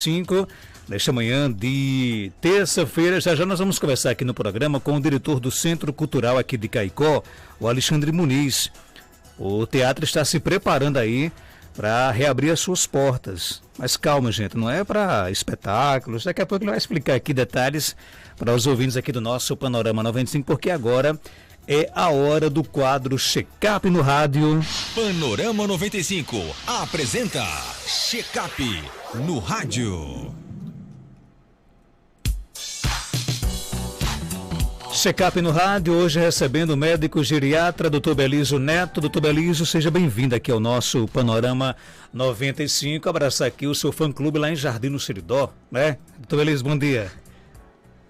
5, nesta manhã de terça-feira. Já nós vamos conversar aqui no programa com o diretor do Centro Cultural aqui de Caicó, o Alexandre Muniz. O teatro está se preparando aí para reabrir as suas portas. Mas calma, gente, não é para espetáculos. Daqui a pouco ele vai explicar aqui detalhes para os ouvintes aqui do nosso Panorama 95, porque agora é a hora do quadro Check-up no rádio. Panorama 95 apresenta Check-up no rádio. Check-up no rádio, hoje recebendo o médico geriatra, Dr. Belísio Neto. Dr. Belísio, seja bem-vindo aqui ao nosso Panorama 95. Abraçar aqui o seu fã-clube lá em Jardim no Seridó, né? Dr. Belísio, bom dia.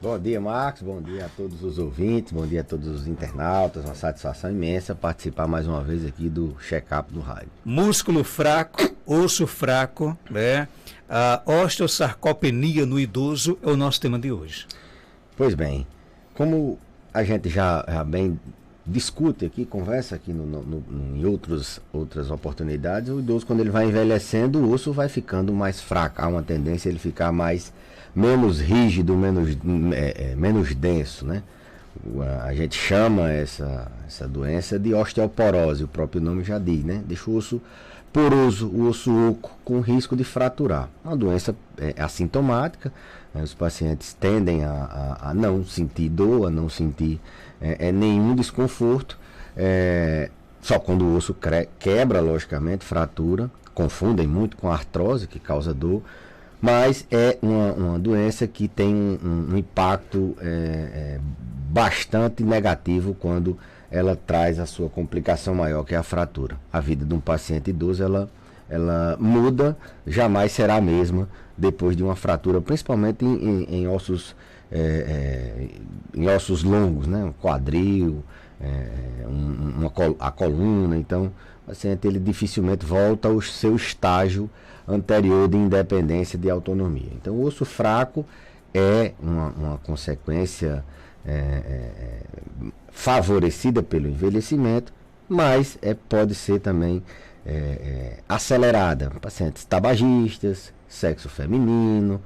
Bom dia, Marcos, bom dia a todos os ouvintes, bom dia a todos os internautas, uma satisfação imensa participar mais uma vez aqui do Check-up no rádio. Músculo fraco, osso fraco, né? A osteosarcopenia no idoso é o nosso tema de hoje. Pois bem, como a gente já bem discute aqui, conversa aqui em outras oportunidades, o idoso, quando ele vai envelhecendo, o osso vai ficando mais fraco, há uma tendência a ele ficar menos rígido, menos denso, né? A gente chama essa doença de osteoporose, o próprio nome já diz, né? Deixa o osso poroso, o osso oco, com risco de fraturar. É uma doença assintomática, os pacientes tendem a não sentir dor, a não sentir nenhum desconforto, só quando o osso quebra, logicamente, fratura, confundem muito com a artrose, que causa dor, mas é uma doença que tem um impacto bastante negativo quando ela traz a sua complicação maior, que é a fratura. A vida de um paciente idoso, ela muda, jamais será a mesma depois de uma fratura, principalmente em ossos longos, né? Um quadril, a coluna. Então, o paciente ele dificilmente volta ao seu estágio anterior de independência, de autonomia. Então, o osso fraco é uma consequência favorecida pelo envelhecimento, mas pode ser também acelerada. Pacientes tabagistas, sexo feminino,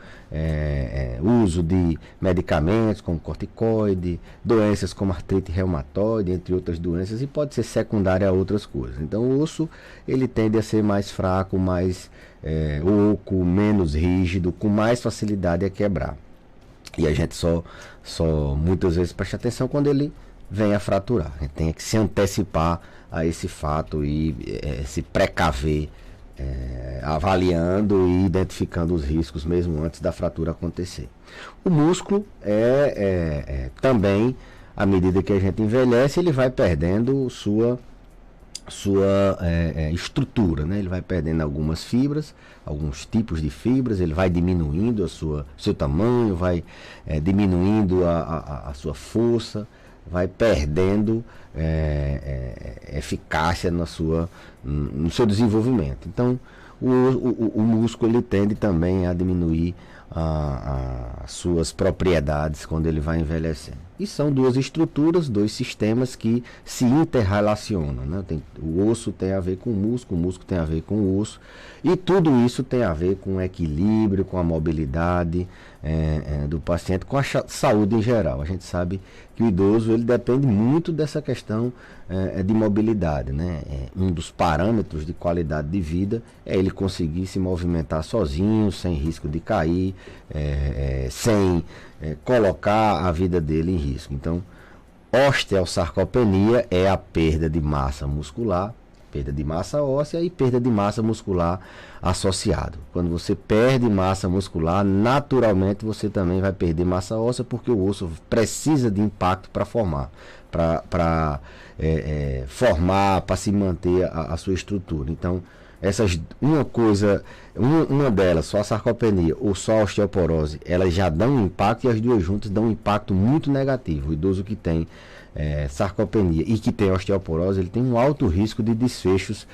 uso de medicamentos como corticoide, doenças como artrite reumatoide, entre outras doenças, e pode ser secundária a outras coisas. Então, o osso ele tende a ser mais fraco, mais oco, menos rígido, com mais facilidade a quebrar. E a gente só muitas vezes presta atenção quando ele vem a fraturar. A gente tem que se antecipar a esse fato e se precaver, avaliando e identificando os riscos mesmo antes da fratura acontecer. O músculo também, à medida que a gente envelhece, ele vai perdendo sua estrutura, né? Ele vai perdendo algumas fibras, alguns tipos de fibras, ele vai diminuindo seu tamanho, vai diminuindo a sua força, vai perdendo eficácia no seu desenvolvimento. Então, o músculo ele tende também a diminuir as suas propriedades quando ele vai envelhecendo. E são duas estruturas, dois sistemas que se interrelacionam, né? O osso tem a ver com o músculo tem a ver com o osso, e tudo isso tem a ver com o equilíbrio, com a mobilidade do paciente, com a saúde em geral. A gente sabe que o idoso ele depende muito dessa questão de mobilidade, né? Um dos parâmetros de qualidade de vida é ele conseguir se movimentar sozinho, sem risco de cair, sem colocar a vida dele em risco. Então, osteosarcopenia é a perda de massa muscular, perda de massa óssea e perda de massa muscular associado. Quando você perde massa muscular, naturalmente você também vai perder massa óssea, porque o osso precisa de impacto para formar, para se manter a sua estrutura. Então, uma delas, só a sarcopenia ou só a osteoporose, elas já dão um impacto, e as duas juntas dão um impacto muito negativo. O idoso que tem sarcopenia e que tem osteoporose, ele tem um alto risco de desfechos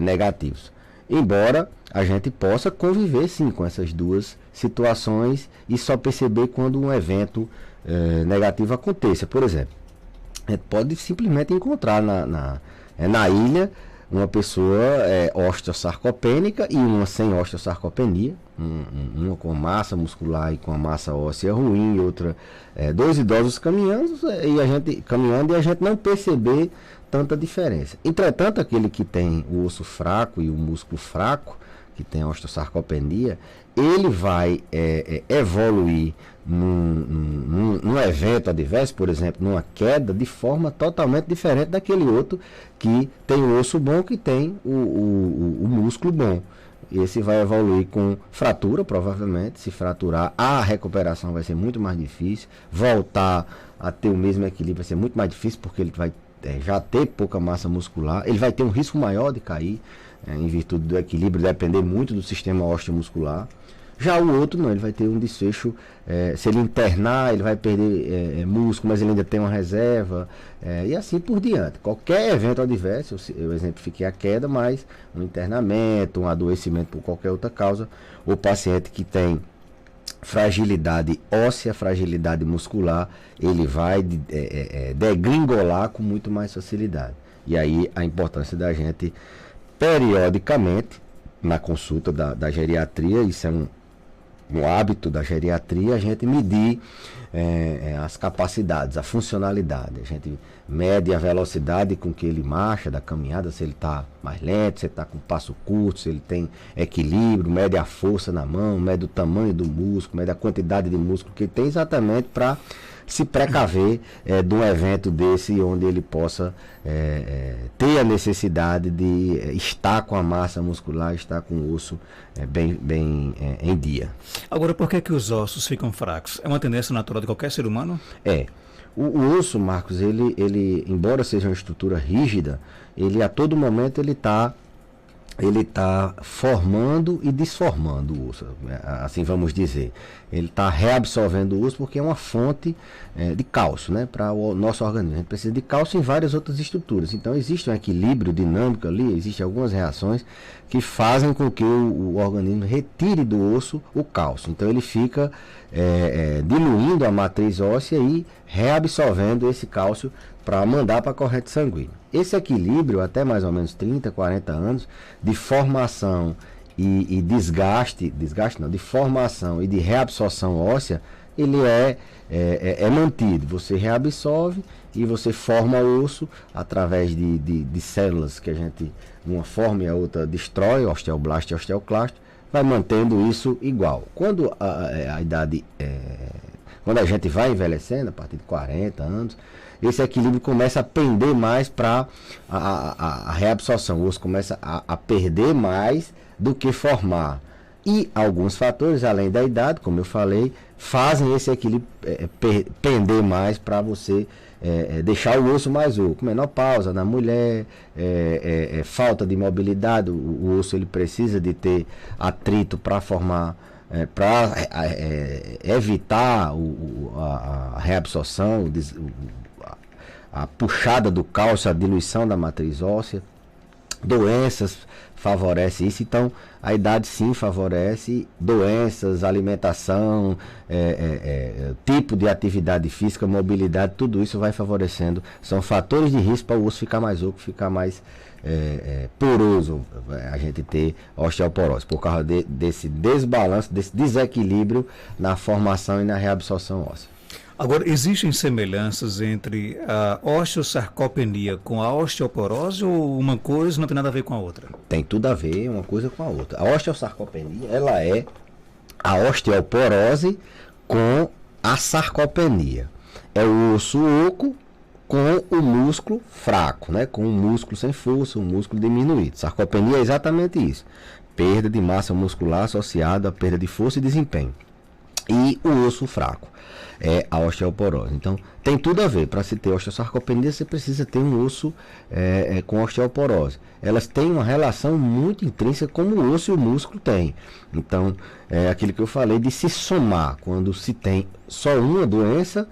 negativos. Embora a gente possa conviver sim com essas duas situações e só perceber quando um evento negativo aconteça. Por exemplo, a gente pode simplesmente encontrar na ilha uma pessoa osteosarcopênica e uma sem osteosarcopenia, uma com massa muscular e com a massa óssea ruim, e outra, dois idosos caminhando e a gente não perceber tanta diferença. Entretanto, aquele que tem o osso fraco e o músculo fraco, que tem a osteosarcopenia, ele vai evoluir num evento adverso, por exemplo, numa queda, de forma totalmente diferente daquele outro que tem o osso bom, que tem o músculo bom. Esse vai evoluir com fratura, provavelmente. Se fraturar, a recuperação vai ser muito mais difícil. Voltar a ter o mesmo equilíbrio vai ser muito mais difícil, porque ele vai já ter pouca massa muscular. Ele vai ter um risco maior de cair, em virtude do equilíbrio, depender muito do sistema osteomuscular. Já o outro não, ele vai ter um desfecho, se ele internar, ele vai perder músculo, mas ele ainda tem uma reserva, e assim por diante. Qualquer evento adverso, eu exemplifiquei a queda, mas um internamento, um adoecimento por qualquer outra causa, o paciente que tem fragilidade óssea, fragilidade muscular, ele vai degringolar com muito mais facilidade. E aí a importância da gente, periodicamente, na consulta da geriatria, isso é um hábito da geriatria, a gente medir as capacidades, a funcionalidade. A gente mede a velocidade com que ele marcha da caminhada, se ele está mais lento, se ele está com passo curto, se ele tem equilíbrio, mede a força na mão, mede o tamanho do músculo, mede a quantidade de músculo que ele tem, exatamente para se precaver de um evento desse, onde ele possa ter a necessidade de estar com a massa muscular, estar com o osso bem em dia. Agora, por que os ossos ficam fracos? É uma tendência natural de qualquer ser humano? O osso, Marcos, ele, embora seja uma estrutura rígida, ele a todo momento ele está formando e desformando o osso, assim vamos dizer. Ele está reabsorvendo o osso porque é uma fonte de cálcio, né, para o nosso organismo. A gente precisa de cálcio em várias outras estruturas. Então existe um equilíbrio dinâmico ali, existem algumas reações que fazem com que o organismo retire do osso o cálcio. Então ele fica diluindo a matriz óssea e reabsorvendo esse cálcio para mandar para a corrente sanguínea. Esse equilíbrio, até mais ou menos 30, 40 anos, de formação e de formação e de reabsorção óssea, ele é mantido. Você reabsorve e você forma o osso através de células que a gente, uma forma e a outra, destrói, osteoblasto e osteoclasto, vai mantendo isso igual. Quando quando a gente vai envelhecendo, a partir de 40 anos, esse equilíbrio começa a pender mais para a reabsorção. O osso começa a perder mais do que formar. E alguns fatores, além da idade, como eu falei, fazem esse equilíbrio pender mais para você deixar o osso mais oco. Menopausa na mulher, falta de mobilidade, o osso ele precisa de ter atrito para formar, para evitar a reabsorção, a puxada do cálcio, a diluição da matriz óssea. Doenças favorece isso. Então a idade sim favorece. Doenças, alimentação, tipo de atividade física, mobilidade, tudo isso vai favorecendo. São fatores de risco para o osso ficar mais oco, ficar mais poroso, a gente ter osteoporose, por causa desse desbalanço, desse desequilíbrio na formação e na reabsorção óssea. Agora, existem semelhanças entre a osteosarcopenia com a osteoporose, ou uma coisa não tem nada a ver com a outra? Tem tudo a ver uma coisa com a outra. A osteosarcopenia, ela é a osteoporose com a sarcopenia. É o osso oco com o músculo fraco, né? Com o músculo sem força, o músculo diminuído. Sarcopenia é exatamente isso. Perda de massa muscular associada à perda de força e desempenho. E o osso fraco é a osteoporose. Então, tem tudo a ver. Para se ter osteosarcopenia, você precisa ter um osso com osteoporose. Elas têm uma relação muito intrínseca, como o osso e o músculo têm. Então, aquilo que eu falei de se somar. Quando se tem só uma doença,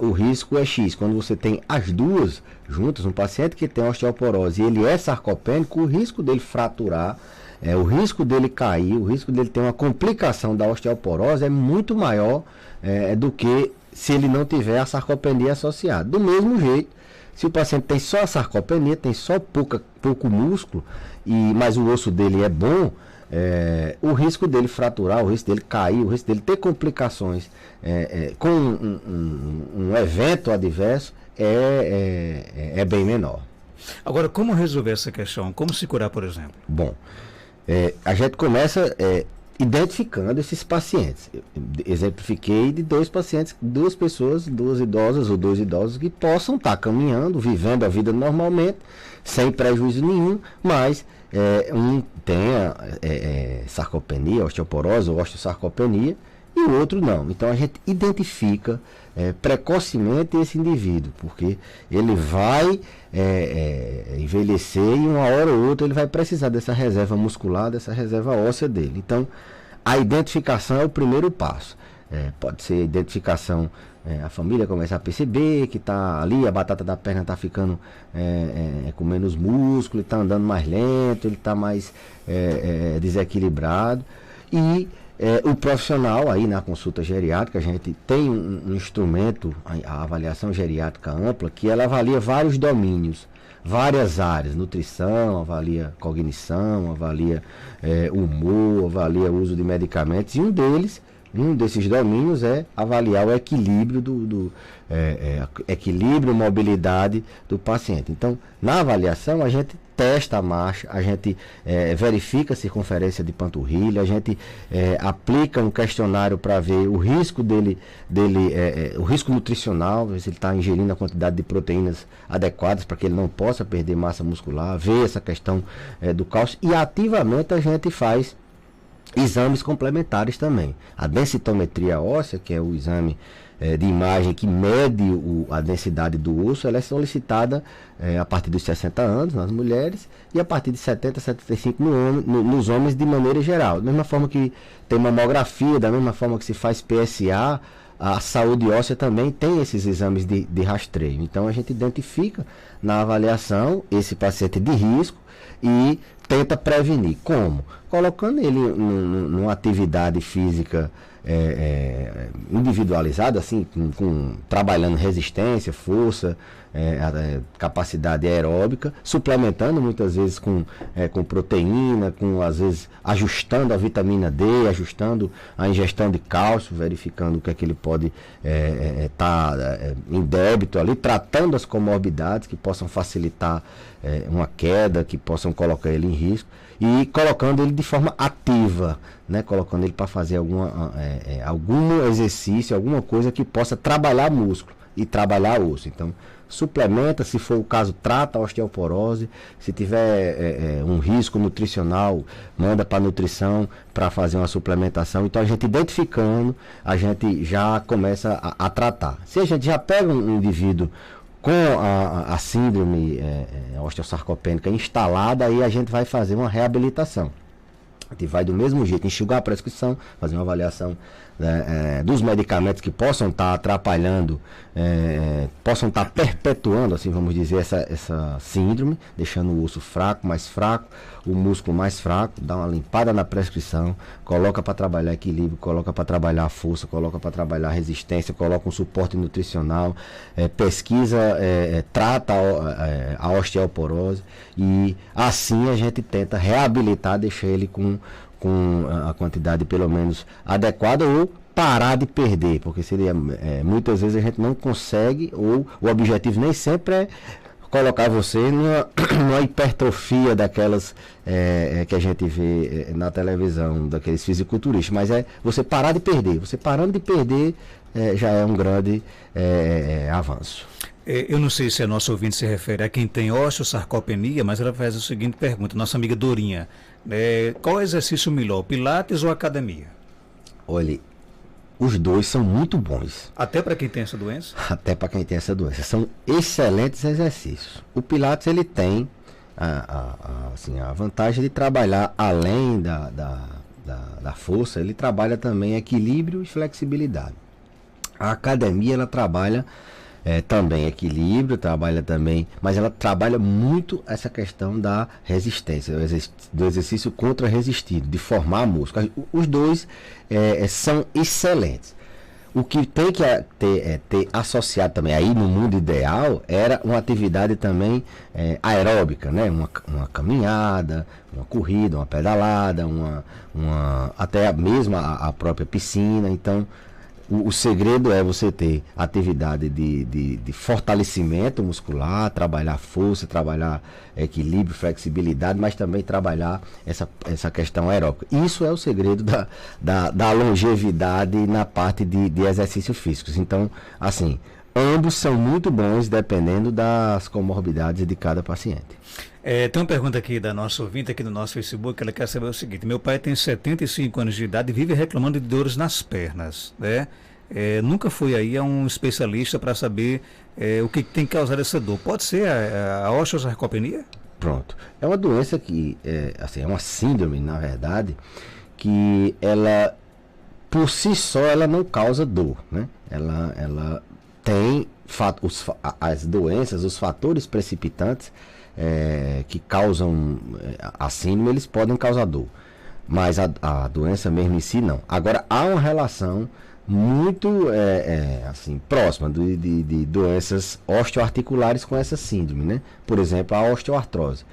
o risco é X. Quando você tem as duas juntas, um paciente que tem osteoporose e ele é sarcopênico, o risco dele fraturar, o risco dele cair, o risco dele ter uma complicação da osteoporose é muito maior do que se ele não tiver a sarcopenia associada. Do mesmo jeito Se o paciente tem só a sarcopenia, tem só pouco músculo, mas o osso dele é bom, o risco dele fraturar, o risco dele cair, o risco dele ter complicações com um evento adverso é bem menor. Agora, como resolver essa questão? Como se curar, por exemplo? Bom, a gente começa identificando esses pacientes. Eu exemplifiquei de 2 pacientes, 2 pessoas, 2 idosas ou 2 idosos que possam estar caminhando, vivendo a vida normalmente, sem prejuízo nenhum, mas um tenha sarcopenia, osteoporose ou osteosarcopenia, e o outro não. Então a gente identifica precocemente esse indivíduo, porque ele vai envelhecer e uma hora ou outra ele vai precisar dessa reserva muscular, dessa reserva óssea dele. Então a identificação é o primeiro passo. Pode ser identificação, a família começa a perceber que está ali, a batata da perna está ficando com menos músculo, ele está andando mais lento, ele está mais desequilibrado. E o profissional aí na consulta geriátrica, a gente tem um instrumento, a avaliação geriátrica ampla, que ela avalia vários domínios, várias áreas, nutrição, avalia cognição, avalia humor, avalia uso de medicamentos, e um desses domínios é avaliar o equilíbrio equilíbrio, mobilidade do paciente. Então, na avaliação, a gente testa a marcha, a gente verifica a circunferência de panturrilha, a gente aplica um questionário para ver o risco dele o risco nutricional, se ele está ingerindo a quantidade de proteínas adequadas para que ele não possa perder massa muscular, ver essa questão do cálcio, e ativamente a gente faz exames complementares também. A densitometria óssea, que é o exame de imagem que mede a densidade do osso, ela é solicitada a partir dos 60 anos nas mulheres e a partir de 70, 75 nos homens de maneira geral. Da mesma forma que tem mamografia, da mesma forma que se faz PSA, a saúde óssea também tem esses exames de rastreio. Então a gente identifica na avaliação esse paciente de risco e tenta prevenir. Como? Colocando ele numa atividade física individualizada, assim, trabalhando resistência, força, capacidade aeróbica, suplementando muitas vezes com proteína, às vezes ajustando a vitamina D, ajustando a ingestão de cálcio, verificando o que é que ele pode estar em débito ali, tratando as comorbidades que possam facilitar uma queda, que possam colocar ele em risco, e colocando ele de forma ativa, né? Colocando ele para fazer algum exercício, alguma coisa que possa trabalhar músculo e trabalhar osso. Então, suplementa, se for o caso, trata a osteoporose. Se tiver um risco nutricional, manda para a nutrição para fazer uma suplementação. Então, a gente identificando, a gente já começa a tratar. Se a gente já pega um indivíduo com a síndrome osteosarcopênica instalada, aí a gente vai fazer uma reabilitação. A gente vai do mesmo jeito enxugar a prescrição, fazer uma avaliação dos medicamentos que possam estar atrapalhando, possam estar perpetuando, assim vamos dizer, essa síndrome, deixando o osso fraco, mais fraco, o músculo mais fraco, dá uma limpada na prescrição, coloca para trabalhar equilíbrio, coloca para trabalhar a força, coloca para trabalhar a resistência, coloca um suporte nutricional, pesquisa, trata a osteoporose, e assim a gente tenta reabilitar, deixar ele com a quantidade pelo menos adequada, ou parar de perder, porque seria muitas vezes a gente não consegue, ou o objetivo nem sempre é colocar você numa hipertrofia daquelas que a gente vê na televisão, daqueles fisiculturistas, mas é você parar de perder. Você parando de perder já é um grande avanço. Eu não sei se a nossa ouvinte se refere a quem tem osteosarcopenia, mas ela faz a seguinte pergunta, nossa amiga Dorinha: qual é o exercício melhor, pilates ou academia? Olha, os dois são muito bons. Até para quem tem essa doença? Até para quem tem essa doença. São excelentes exercícios. O pilates, ele tem a vantagem de trabalhar além da força, ele trabalha também equilíbrio e flexibilidade. A academia, ela trabalha também equilíbrio, trabalha também, mas ela trabalha muito essa questão da resistência, do exercício contra-resistido, de formar músculo. Os dois são excelentes. O que tem que ter associado também aí no mundo ideal era uma atividade também aeróbica, né? Uma caminhada, uma corrida, uma pedalada, até mesmo a própria piscina. Então, o segredo é você ter atividade de fortalecimento muscular, trabalhar força, trabalhar equilíbrio, flexibilidade, mas também trabalhar essa questão aeróbica. Isso é o segredo da longevidade na parte de exercícios físicos. Então, assim, ambos são muito bons dependendo das comorbidades de cada paciente. Tem uma pergunta aqui da nossa ouvinte, aqui no nosso Facebook, ela quer saber o seguinte: meu pai tem 75 anos de idade e vive reclamando de dores nas pernas, né? Nunca foi aí a um especialista para saber o que tem causado essa dor. Pode ser a osteosarcopenia? Pronto. É uma doença que, assim, é uma síndrome, na verdade, que ela, por si só, ela não causa dor, né? Ela tem as doenças, os fatores precipitantes que causam a síndrome, eles podem causar dor, mas a doença mesmo em si não. Agora, há uma relação muito assim, próxima de doenças osteoarticulares com essa síndrome, né? Por exemplo, a osteoartrose.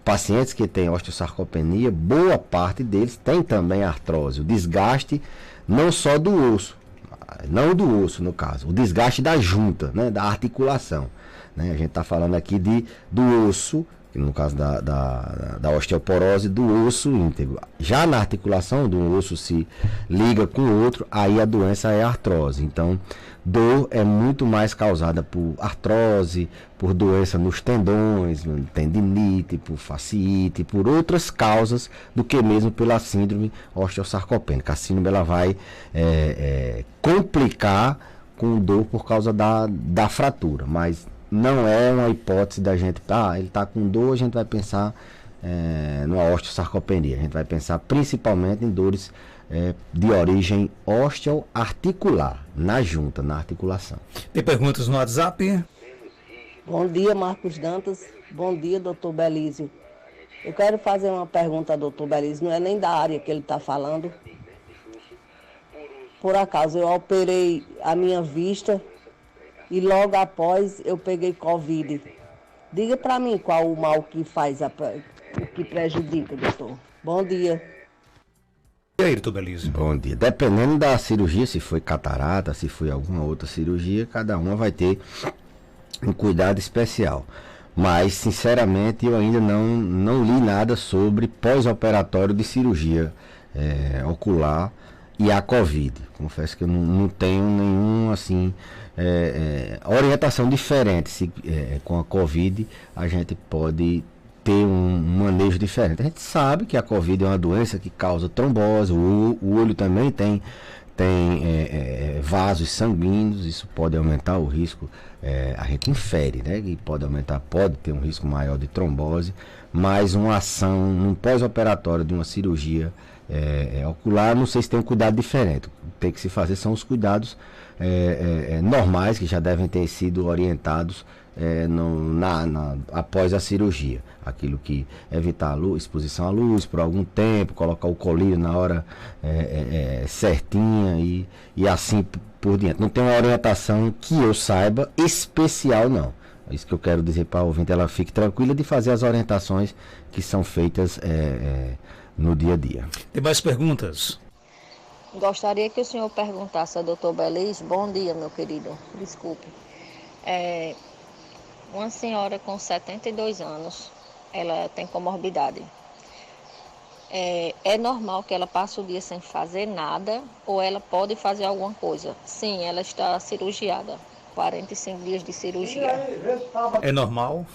Pacientes que têm osteosarcopenia, boa parte deles tem também artrose, o desgaste não só do osso, não do osso no caso, o desgaste da junta, né? Da articulação, né? A gente está falando aqui do osso, no caso da osteoporose, do osso íntegro. Já na articulação, do osso se liga com o outro, aí a doença é artrose. Então, dor é muito mais causada por artrose, por doença nos tendões, tendinite, por fasciite, por outras causas, do que mesmo pela síndrome osteosarcopênica. A síndrome ela vai complicar com dor por causa da fratura, mas não é uma hipótese da gente, ele está com dor, a gente vai pensar numa osteosarcopenia. A gente vai pensar principalmente em dores de origem osteoarticular, na junta, na articulação. Tem perguntas no WhatsApp? Bom dia, Marcos Dantas. Bom dia, doutor Belísio. Eu quero fazer uma pergunta ao doutor Belísio, não é nem da área que ele está falando. Por acaso, eu operei a minha vista e logo após eu peguei Covid. Diga para mim qual o mal que faz, o que prejudica, doutor. Bom dia. E aí, doutor Belísio? Bom dia. Dependendo da cirurgia, se foi catarata, se foi alguma outra cirurgia, cada uma vai ter um cuidado especial. Mas, sinceramente, eu ainda não li nada sobre pós-operatório de cirurgia ocular e a Covid. Confesso que eu não tenho nenhum, assim, orientação diferente. Se com a Covid a gente pode ter um manejo diferente. A gente sabe que a Covid é uma doença que causa trombose, o olho também tem vasos sanguíneos, isso pode aumentar o risco, a gente infere, né? E pode ter um risco maior de trombose, mas uma ação num pós-operatório de uma cirurgia ocular, não sei se tem um cuidado diferente. O que tem que se fazer são os cuidados normais, que já devem ter sido orientados após a cirurgia. Aquilo que evitar exposição à luz por algum tempo, colocar o colírio na hora certinha e assim por diante. Não tem uma orientação que eu saiba especial, não. É isso que eu quero dizer para a ouvinte, ela fique tranquila de fazer as orientações que são feitas no dia a dia. Tem mais perguntas? Gostaria que o senhor perguntasse ao doutor Belísio. Bom dia, meu querido. Desculpe. Uma senhora com 72 anos, ela tem comorbidade. É normal que ela passe o dia sem fazer nada ou ela pode fazer alguma coisa? Sim, ela está cirurgiada. 45 dias de cirurgia. É normal?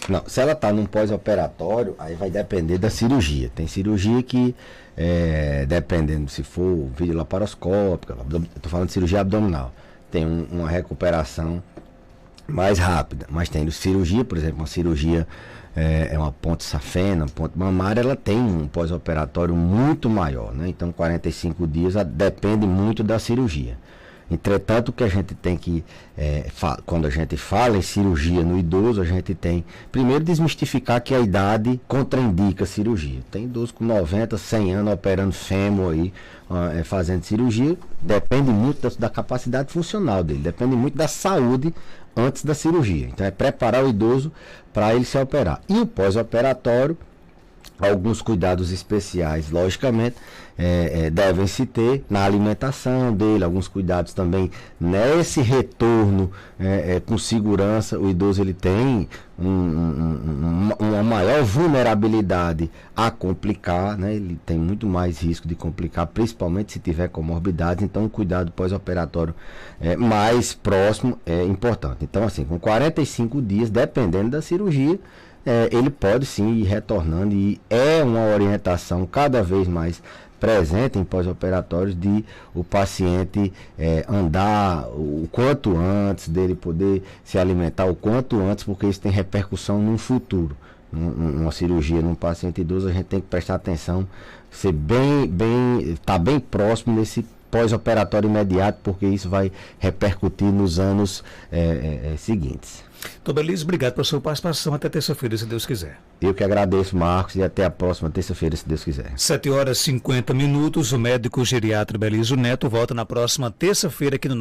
Não, se ela está num pós-operatório, aí vai depender da cirurgia. Tem cirurgia que, dependendo se for vídeo laparoscópica, estou falando de cirurgia abdominal, tem uma recuperação mais rápida. Mas tem cirurgia, por exemplo, uma cirurgia, uma ponte safena, ponte mamária, ela tem um pós-operatório muito maior, né? Então 45 dias depende muito da cirurgia. Entretanto, o que a gente tem que, quando a gente fala em cirurgia no idoso, a gente tem, primeiro, desmistificar que a idade contraindica a cirurgia. Tem idoso com 90, 100 anos operando fêmur aí, fazendo cirurgia, depende muito da capacidade funcional dele, depende muito da saúde antes da cirurgia. Então é preparar o idoso para ele se operar. E o pós-operatório, alguns cuidados especiais, logicamente, devem se ter na alimentação dele, alguns cuidados também nesse retorno com segurança. O idoso ele tem uma maior vulnerabilidade a complicar, né? Ele tem muito mais risco de complicar, principalmente se tiver comorbidades. Então, o cuidado pós-operatório mais próximo é importante. Então, assim, com 45 dias, dependendo da cirurgia, ele pode sim ir retornando, e é uma orientação cada vez mais presente em pós-operatórios de o paciente andar o quanto antes, dele poder se alimentar o quanto antes, porque isso tem repercussão no futuro. Numa cirurgia num paciente idoso, a gente tem que prestar atenção, ser tá bem próximo nesse pós-operatório imediato, porque isso vai repercutir nos anos seguintes. Então, Belize, obrigado pela sua participação. Até terça-feira, se Deus quiser. Eu que agradeço, Marcos, e até a próxima terça-feira, se Deus quiser. 7h50. O médico geriatra Belize Neto volta na próxima terça-feira aqui no